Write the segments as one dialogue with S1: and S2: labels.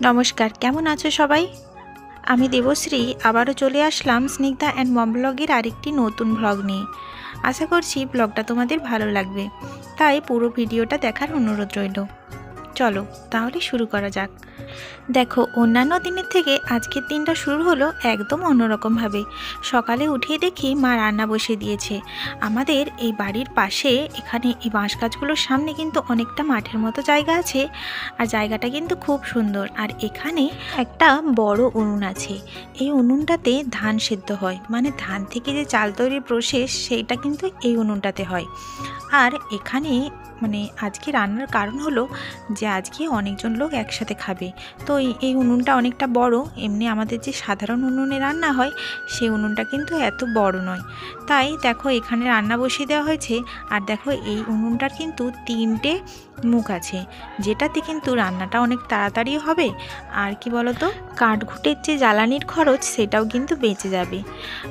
S1: নমস্কার, কেমন আছো সবাই? আমি দেবশ্রী আবারও চলে আসলাম স্নিগ্ধা অ্যান্ড মম ব্লগের আরেকটি নতুন ব্লগ নিয়ে। আশা করছি ব্লগটা তোমাদের ভালো লাগবে, তাই পুরো ভিডিওটা দেখার অনুরোধ রইল। চলো তাহলে শুরু করা যাক। দেখো, অন্যান্য দিনের থেকে আজকের দিনটা শুরু হলো একদম অন্যরকমভাবে। সকালে উঠেই দেখি মা রান্না বসিয়ে দিয়েছে। আমাদের এই বাড়ির পাশে এখানে এই বাঁশ গাছগুলোর সামনে কিন্তু অনেকটা মাঠের মতো জায়গা আছে, আর জায়গাটা কিন্তু খুব সুন্দর। আর এখানে একটা বড় উনুন আছে। এই উনুনটাতে ধান সেদ্ধ হয়, মানে ধান থেকে যে চাল তৈরির প্রসেস সেইটা কিন্তু এই উনুনটাতে হয়। আর এখানে আজকে রান্নার কারণ হলো যে আজকে অনেকজন লোক একসাথে খাবে, তো এই উনুনটা অনেকটা বড়। এমনি আমাদের যে সাধারণ উনুনে রান্না হয় সেই উনুনটা কিন্তু এত বড় নয়। তাই দেখো এখানে রান্না বসিয়ে দেওয়া হয়েছে। আর দেখো এই উনুনটার কিন্তু 3টে মুখ আছে, যেটাতে কিন্তু রান্নাটা অনেক তাড়াতাড়ি হবে। আর কি বলতো, কাঠঘুটের যে জ্বালানির খরচ সেটাও কিন্তু বেঁচে যাবে।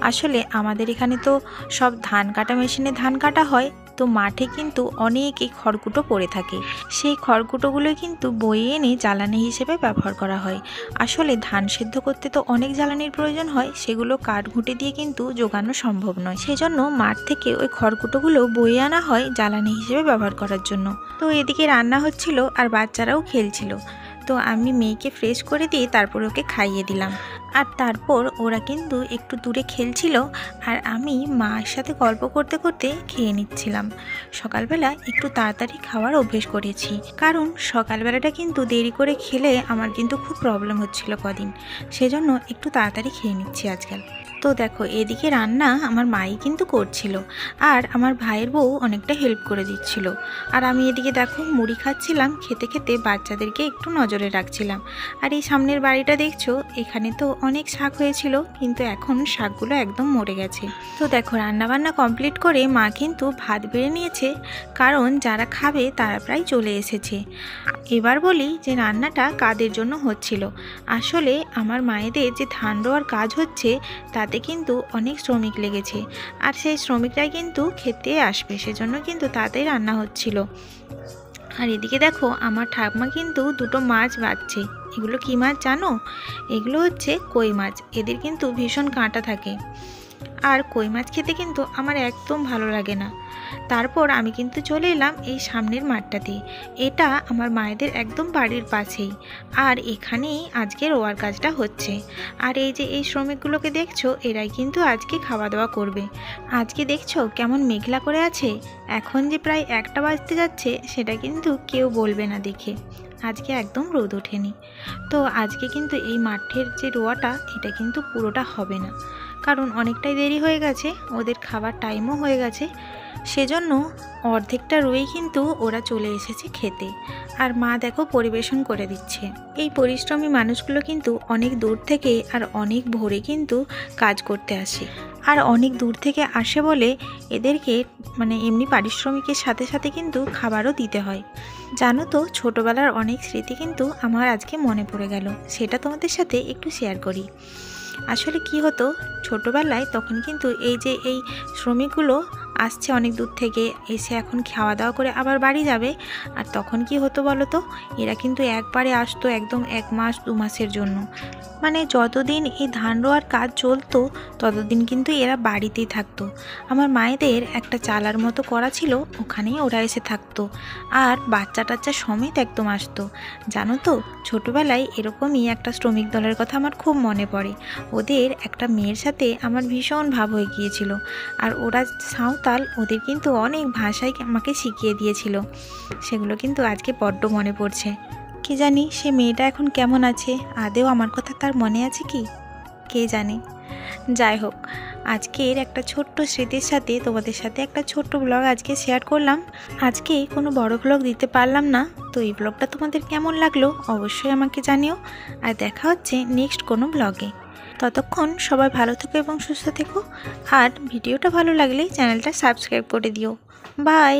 S1: আসলে আমাদের এখানে তো সব ধান কাটা মেশিনে ধান কাটা হয়, তো মাঠে কিন্তু অনেক এই খড়কুটো পড়ে থাকে। সেই খড়কুটোগুলোই কিন্তু বয়ে এনে জ্বালানি হিসেবে ব্যবহার করা হয়। আসলে ধান সেদ্ধ করতে তো অনেক জ্বালানির প্রয়োজন হয়, সেগুলো কাঠঘুঁটে দিয়ে কিন্তু জোগানো সম্ভব নয়। সেজন্য মাঠ থেকে ওই খড়কুটোগুলো বয়ে আনা হয় জ্বালানি হিসেবে ব্যবহার করার জন্য। তো এদিকে রান্না হচ্ছিল আর বাচ্চারাও খেলছিল। তো আমি মেয়েকে ফ্রেশ করে দিয়ে তারপর ওকে খাইয়ে দিলাম। আর তারপর ওরা কিন্তু একটু দূরে খেলছিল, আর আমি মার সাথে গল্প করতে করতে খেয়ে নিচ্ছিলাম। সকালবেলা একটু তাড়াতাড়ি খাওয়ার অভ্যেস করেছি, কারণ সকালবেলাটা কিন্তু দেরি করে খেলে আমার কিন্তু খুব প্রবলেম হচ্ছিল কদিন। সেজন্য একটু তাড়াতাড়ি খেয়ে নিচ্ছি আজকাল। তো দেখো এদিকে রান্না আমার মাই কিন্তু করছিল, আর আমার ভাইয়ের বউ অনেকটা হেল্প করে দিচ্ছিল। আর আমি এদিকে দেখো মুড়ি খাচ্ছিলাম, খেতে খেতে বাচ্চাদেরকে একটু নজরে রাখছিলাম। আর এই সামনের বাড়িটা দেখছো, এখানে তো অনেক শাক হয়েছিল, কিন্তু এখন শাকগুলো একদম মরে গেছে। তো দেখো রান্নাবান্না কমপ্লিট করে মা কিন্তু ভাত বেড়ে নিয়েছে, কারণ যারা খাবে তারা প্রায় চলে এসেছে। এবার বলি যে রান্নাটা কাদের জন্য হচ্ছিল। আসলে আমার মায়েদের যে ধান রোয়ার কাজ হচ্ছে তাতে কিন্তু অনেক শ্রমিক লেগেছে, আর সেই শ্রমিকরাই কিন্তু খেতে আসবে, সেজন্য কিন্তু তাতেই রান্না হচ্ছিল। আর এদিকে দেখো আমার ঠাকুমা কিন্তু 2টো মাছ বাছছে। এগুলো কি মাছ জানো? এগুলো হচ্ছে কই মাছ। এদের কিন্তু ভীষণ কাঁটা থাকে, আর কই মাছ খেতে কিন্তু আমার একদম ভালো লাগে না। তারপর আমি কিন্তু চলে এলাম এই সামনের মাঠটাতে। এটা আমার মায়েদের একদম বাড়ির পাশেই, আর এখানেই আজকে রোয়ার কাজটা হচ্ছে। আর এই যে এই শ্রমিকগুলোকে দেখছো, এরাই কিন্তু আজকে খাওয়া দাওয়া করবে। আজকে দেখছো কেমন মেঘলা করে আছে। এখন যে প্রায় 1টা বাজতে যাচ্ছে সেটা কিন্তু কেউ বলবে না দেখে। আজকে একদম রোদ ওঠেনি। তো আজকে কিন্তু এই মাঠের যে রোয়াটা এটা কিন্তু পুরোটা হবে না, কারণ অনেকটাই দেরি হয়ে গেছে, ওদের খাবার টাইমও হয়ে গেছে। সেজন্য অর্ধেকটা রুই কিন্তু ওরা চলে এসেছে খেতে, আর মা দেখো পরিবেশন করে দিচ্ছে। এই পরিশ্রমী মানুষগুলো কিন্তু অনেক দূর থেকে আর অনেক ভোরে কিন্তু কাজ করতে আসে, আর অনেক দূর থেকে আসে বলে এদেরকে এমনি পারিশ্রমিকের সাথে সাথে কিন্তু খাবারও দিতে হয়। জানো তো, ছোটোবেলার অনেক স্মৃতি কিন্তু আমার আজকে মনে পড়ে গেল, সেটা তোমাদের সাথে একটু শেয়ার করি। আসলে কি হতো ছোটোবেলায়, তখন কিন্তু এই যে এই শ্রমিকগুলো আসছে অনেক দূর থেকে, এসে এখন খাওয়া দাওয়া করে আবার বাড়ি যাবে। আর তখন কি হতো বলো তো, এরা কিন্তু একবারে আসতো একদম 1 মাস 2 মাসের জন্য। যতদিন এই ধান রোয়ার কাজ চলতো ততদিন কিন্তু এরা বাড়িতেই থাকতো। আমার মায়েদের একটা চালার মতো করা ছিল, ওখানেই ওরা এসে থাকতো, আর বাচ্চা টাচ্চা সমেত একদম আসতো। জানো তো, ছোটোবেলায় এরকমই একটা শ্রমিক দলের কথা আমার খুব মনে পড়ে। ওদের একটা মেয়ের সাথে আমার ভীষণ ভাব হয়ে গিয়েছিল, আর ওরা সাঁওতাল, ওদের কিন্তু অনেক ভাষাই আমাকে শিখিয়ে দিয়েছিল। সেগুলো কিন্তু আজকে বড্ড মনে পড়ছে। কি জানি সে মেয়েটা এখন কেমন আছে, আদেও আমার কথা তার মনে আছে কি, কে জানে। যাই হোক, আজকের একটা ছোট্ট স্মৃতির সাথে তোমাদের সাথে একটা ছোট্ট ব্লগ আজকে শেয়ার করলাম। আজকে কোনো বড় ব্লগ দিতে পারলাম না, তো এই ব্লগটা তোমাদের কেমন লাগলো অবশ্যই আমাকে জানিও। আর দেখা হচ্ছে নেক্সট কোনো ব্লগে। ততক্ষণ সবাই ভালো থেকো এবং সুস্থ থেকো, আর ভিডিওটা ভালো লাগলে চ্যানেলটা সাবস্ক্রাইব করে দিও। বাই।